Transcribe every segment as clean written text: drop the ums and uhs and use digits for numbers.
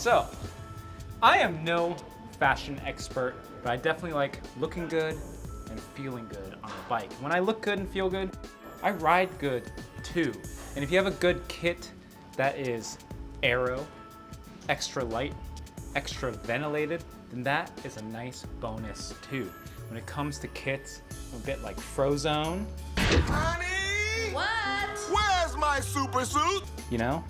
So, I am no fashion expert, but I definitely like looking good and feeling good on a bike. When I look good and feel good, I ride good too. And if you have a good kit that is aero, extra light, extra ventilated, then that is a nice bonus too. When it comes to kits, I'm a bit like Frozone. Honey! What? Where's my super suit? You know,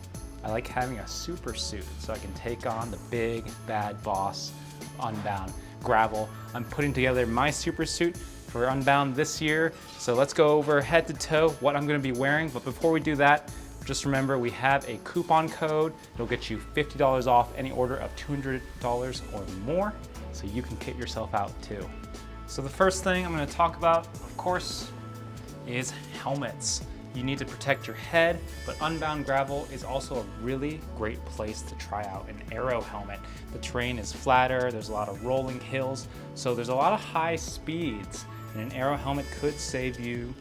I like having a super suit so I can take on the big bad boss of Unbound Gravel. I'm putting together my super suit for Unbound this year. So let's go over head to toe what I'm gonna be wearing. But before we do that, just remember we have a coupon code. It'll get you $50 off any order of $200 or more. So you can kit yourself out too. So the first thing I'm gonna talk about, of course, is helmets. You need to protect your head, but Unbound Gravel is also a really great place to try out an aero helmet. The terrain is flatter, there's a lot of rolling hills, so there's a lot of high speeds, and an aero helmet could save you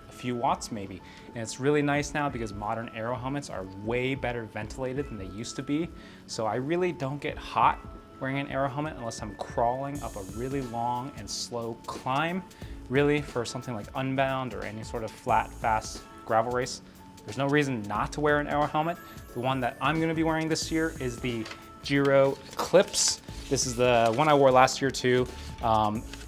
a few watts maybe. And it's really nice now because modern aero helmets are way better ventilated than they used to be, so I really don't get hot wearing an aero helmet unless I'm crawling up a really long and slow climb. Really, for something like Unbound or any sort of flat, fast gravel race, there's no reason not to wear an aero helmet. The one that I'm gonna be wearing this year is the Giro Eclipse. This is the one I wore last year too.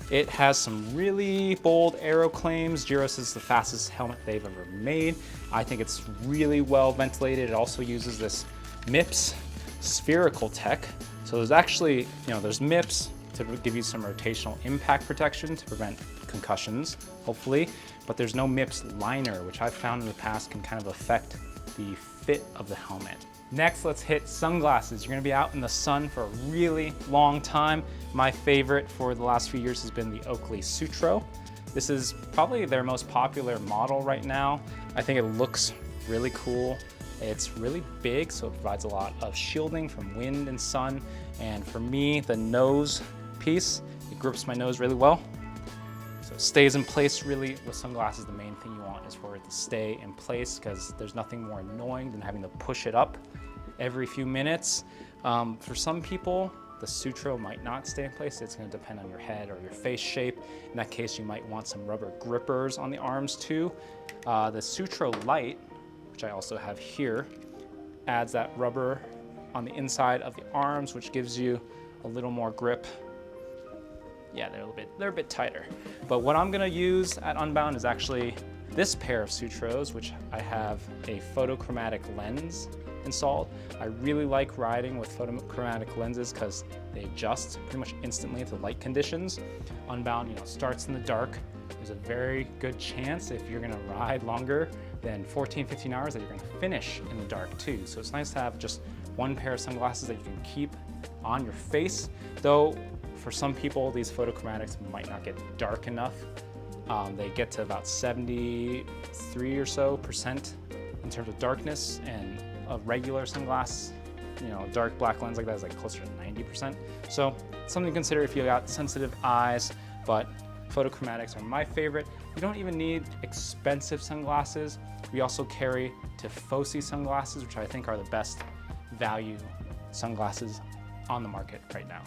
It has some really bold aero claims. Giro says it's the fastest helmet they've ever made. I think it's really well ventilated. It also uses this MIPS spherical tech. So there's actually, there's MIPS to give you some rotational impact protection to prevent concussions, hopefully, but there's no MIPS liner, which I've found in the past can kind of affect the fit of the helmet. Next, let's hit sunglasses. You're gonna be out in the sun for a really long time. My favorite for the last few years has been the Oakley Sutro. This is probably their most popular model right now. I think it looks really cool. It's really big, so it provides a lot of shielding from wind and sun. And for me, the nose piece, it grips my nose really well. So it stays in place really. With sunglasses, the main thing you want is for it to stay in place because there's nothing more annoying than having to push it up every few minutes. For some people, the Sutro might not stay in place. It's gonna depend on your head or your face shape. In that case, you might want some rubber grippers on the arms too. The Sutro Light, which I also have here, adds that rubber on the inside of the arms, which gives you a little more grip. Yeah, they're a bit tighter. But what I'm gonna use at Unbound is actually this pair of Sutros, which I have a photochromatic lens installed. I really like riding with photochromatic lenses because they adjust pretty much instantly to light conditions. Unbound, starts in the dark. There's a very good chance if you're gonna ride longer than 14, 15 hours that you're gonna finish in the dark too. So it's nice to have just one pair of sunglasses that you can keep on your face. Though for some people, these photochromatics might not get dark enough. They get to about 73% or so in terms of darkness, and a regular sunglass, dark black lens like that is like closer to 90%. So something to consider if you got sensitive eyes, but photochromatics are my favorite. You don't even need expensive sunglasses. We also carry Tifosi sunglasses, which I think are the best value sunglasses on the market right now.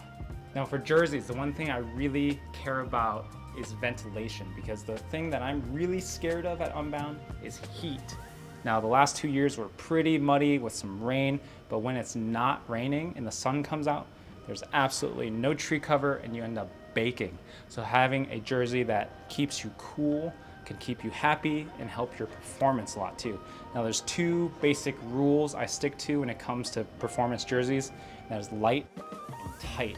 Now for jerseys, the one thing I really care about is ventilation, because the thing that I'm really scared of at Unbound is heat. Now the last 2 years were pretty muddy with some rain, but when it's not raining and the sun comes out, there's absolutely no tree cover and you end up baking. So having a jersey that keeps you cool can keep you happy and help your performance a lot too. Now there's two basic rules I stick to when it comes to performance jerseys, and that is light and tight.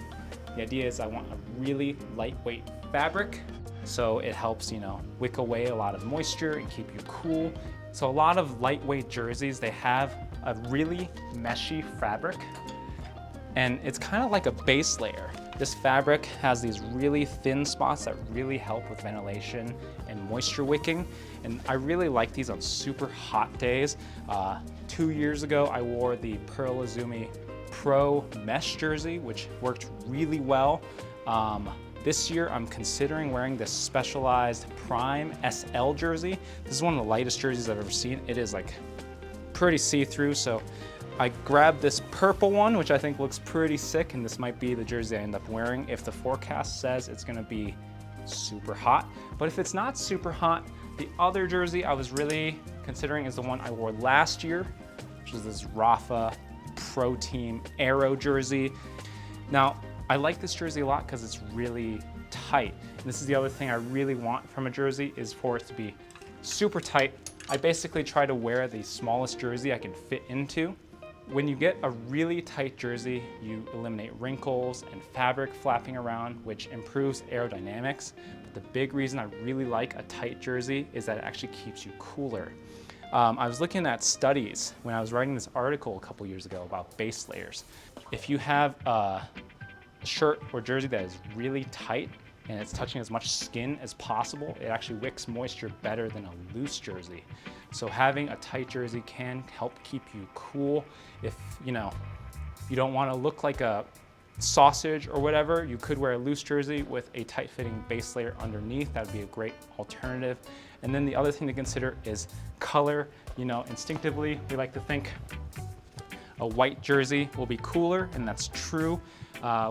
The idea is I want a really lightweight fabric, so it helps, wick away a lot of moisture and keep you cool. So a lot of lightweight jerseys, they have a really meshy fabric, and it's kind of like a base layer. This fabric has these really thin spots that really help with ventilation and moisture wicking, and I really like these on super hot days. 2 years ago, I wore the Pearl Izumi Pro mesh jersey, which worked really well. This year, I'm considering wearing this Specialized Prime SL jersey. This is one of the lightest jerseys I've ever seen. It is like pretty see-through, so I grabbed this purple one, which I think looks pretty sick, and this might be the jersey I end up wearing if the forecast says it's gonna be super hot. But if it's not super hot, the other jersey I was really considering is the one I wore last year, which is this Rafa Pro Team Aero jersey. Now, I like this jersey a lot because it's really tight. And this is the other thing I really want from a jersey, is for it to be super tight. I basically try to wear the smallest jersey I can fit into. When you get a really tight jersey, you eliminate wrinkles and fabric flapping around, which improves aerodynamics. But the big reason I really like a tight jersey is that it actually keeps you cooler. I was looking at studies when I was writing this article a couple years ago about base layers. If you have a shirt or jersey that is really tight and it's touching as much skin as possible, it actually wicks moisture better than a loose jersey. So having a tight jersey can help keep you cool. If you don't want to look like a sausage or whatever, you could wear a loose jersey with a tight fitting base layer underneath. That would be a great alternative. And then the other thing to consider is color. Instinctively, we like to think a white jersey will be cooler, and that's true.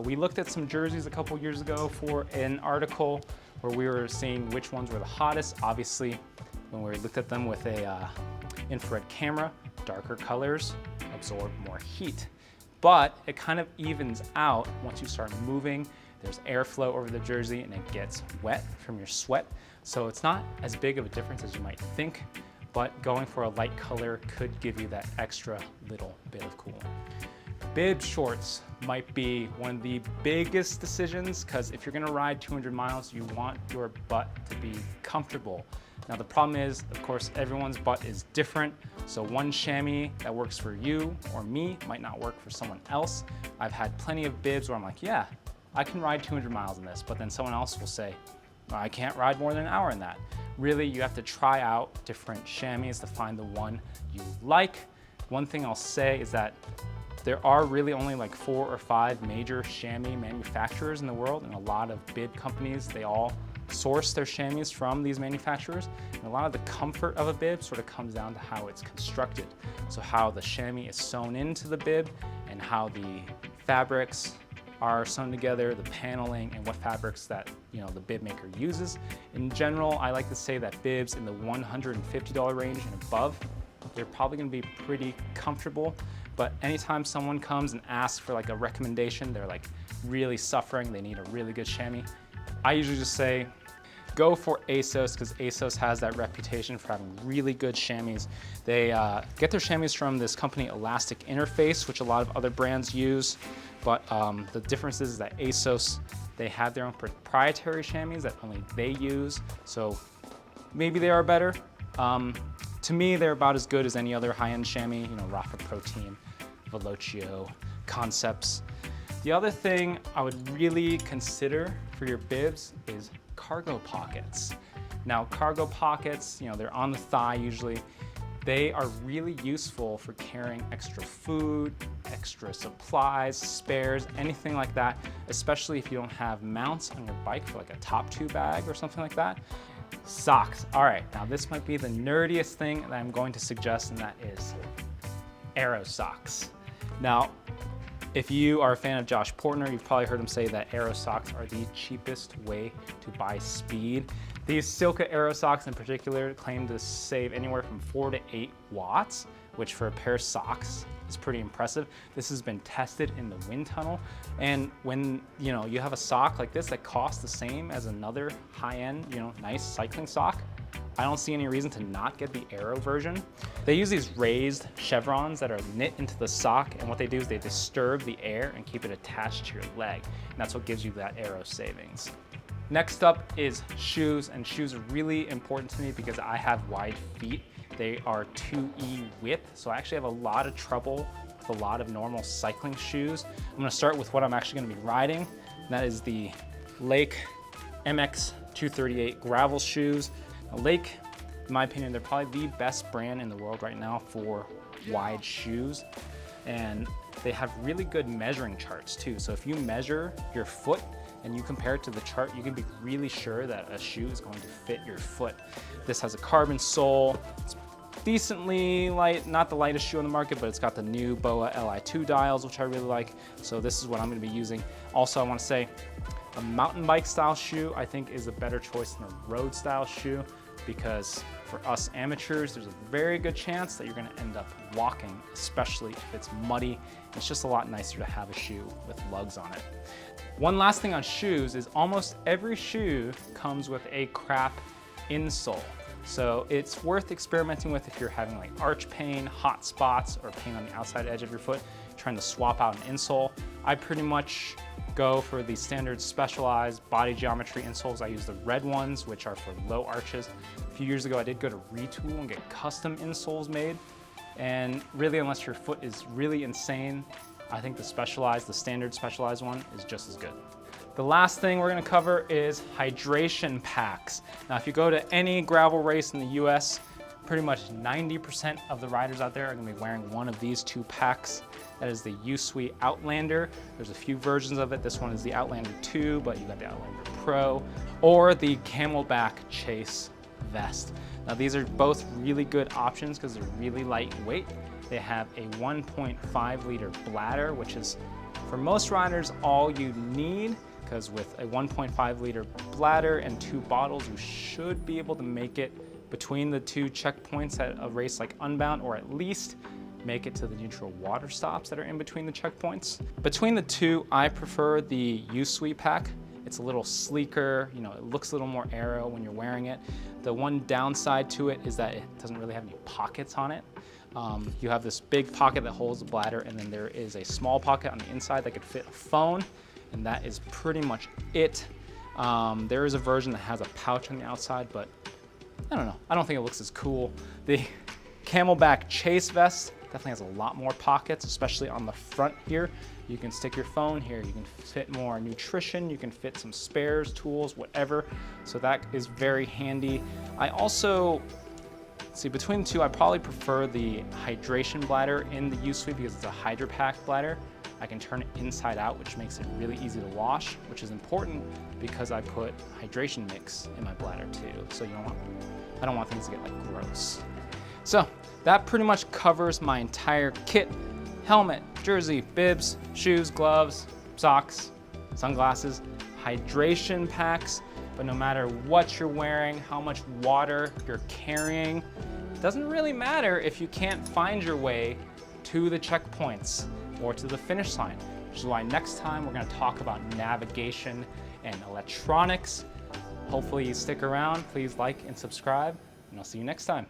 We looked at some jerseys a couple years ago for an article where we were seeing which ones were the hottest. Obviously, when we looked at them with a infrared camera, darker colors absorb more heat. But it kind of evens out once you start moving. There's airflow over the jersey and it gets wet from your sweat. So it's not as big of a difference as you might think, but going for a light color could give you that extra little bit of cool. Bib shorts might be one of the biggest decisions, because if you're gonna ride 200 miles, you want your butt to be comfortable. Now the problem is, of course, everyone's butt is different. So one chamois that works for you or me might not work for someone else. I've had plenty of bibs where I'm like, yeah, I can ride 200 miles in this, but then someone else will say, I can't ride more than an hour in that. Really, you have to try out different chamois to find the one you like. One thing I'll say is that there are really only like 4 or 5 major chamois manufacturers in the world, and a lot of bib companies, they all source their chamois from these manufacturers. And a lot of the comfort of a bib sort of comes down to how it's constructed. So how the chamois is sewn into the bib and how the fabrics are sewn together, the paneling, and what fabrics that the bib maker uses. In general, I like to say that bibs in the $150 range and above, they're probably gonna be pretty comfortable. But anytime someone comes and asks for like a recommendation, they're like really suffering, they need a really good chamois, I usually just say, go for ASOS, because ASOS has that reputation for having really good chamois. They get their chamois from this company, Elastic Interface, which a lot of other brands use. But the difference is that ASOS, they have their own proprietary chamois that only they use. So maybe they are better. To me, they're about as good as any other high-end chamois, Rafa Pro Team, Velocio, Concepts. The other thing I would really consider for your bibs is cargo pockets. Now, cargo pockets, they're on the thigh usually. They are really useful for carrying extra food, extra supplies, spares, anything like that, especially if you don't have mounts on your bike for like a top 2 bag or something like that. Socks. All right, now this might be the nerdiest thing that I'm going to suggest, and that is aero socks. Now, if you are a fan of Josh Portner, you've probably heard him say that aero socks are the cheapest way to buy speed. These Silka aero socks in particular claim to save anywhere from 4 to 8 watts, which for a pair of socks is pretty impressive. This has been tested in the wind tunnel. And when you have a sock like this that costs the same as another high-end, nice cycling sock, I don't see any reason to not get the aero version. They use these raised chevrons that are knit into the sock, and what they do is they disturb the air and keep it attached to your leg. And that's what gives you that aero savings. Next up is shoes, and shoes are really important to me because I have wide feet. They are 2E width, so I actually have a lot of trouble with a lot of normal cycling shoes. I'm gonna start with what I'm actually gonna be riding, and that is the Lake MX 238 gravel shoes. Now, Lake, in my opinion, they're probably the best brand in the world right now for wide shoes, and they have really good measuring charts too. So if you measure your foot and you compare it to the chart, you can be really sure that a shoe is going to fit your foot. This has a carbon sole, it's decently light, not the lightest shoe on the market, but it's got the new BOA Li2 dials, which I really like. So this is what I'm gonna be using. Also, I wanna say a mountain bike style shoe, I think, is a better choice than a road style shoe, because for us amateurs, there's a very good chance that you're gonna end up walking, especially if it's muddy. It's just a lot nicer to have a shoe with lugs on it. One last thing on shoes is almost every shoe comes with a crap insole. So it's worth experimenting with if you're having like arch pain, hot spots, or pain on the outside edge of your foot, trying to swap out an insole. I pretty much go for the standard specialized body geometry insoles. I use the red ones, which are for low arches. A few years ago, I did go to Retool and get custom insoles made. And really, unless your foot is really insane, I think the standard specialized one is just as good. The last thing we're gonna cover is hydration packs. Now, if you go to any gravel race in the US, pretty much 90% of the riders out there are gonna be wearing one of these two packs. That is the Usui Outlander. There's a few versions of it. This one is the Outlander 2, but you got the Outlander Pro, or the Camelback Chase Vest. Now, these are both really good options because they're really lightweight. They have a 1.5 liter bladder, which is, for most riders, all you need, because with a 1.5 liter bladder and 2 bottles, you should be able to make it between the 2 checkpoints at a race like Unbound, or at least make it to the neutral water stops that are in between the checkpoints. Between the two, I prefer the Usui pack. It's a little sleeker, it looks a little more aero when you're wearing it. The one downside to it is that it doesn't really have any pockets on it. You have this big pocket that holds the bladder, and then there is a small pocket on the inside that could fit a phone, and that is pretty much it. There is a version that has a pouch on the outside, but I don't know. I don't think it looks as cool. The Camelback Chase Vest definitely has a lot more pockets, especially on the front here. You can stick your phone here, you can fit more nutrition, you can fit some spares, tools, whatever. So that is very handy. I also, between the two, I probably prefer the hydration bladder in the Usui because it's a Hydra Pack bladder. I can turn it inside out, which makes it really easy to wash, which is important because I put hydration mix in my bladder too. So I don't want things to get like gross. So that pretty much covers my entire kit: helmet, jersey, bibs, shoes, gloves, socks, sunglasses, hydration packs. But no matter what you're wearing, how much water you're carrying, it doesn't really matter if you can't find your way to the checkpoints or to the finish line, which is why next time we're gonna talk about navigation and electronics. Hopefully you stick around. Please like and subscribe, and I'll see you next time.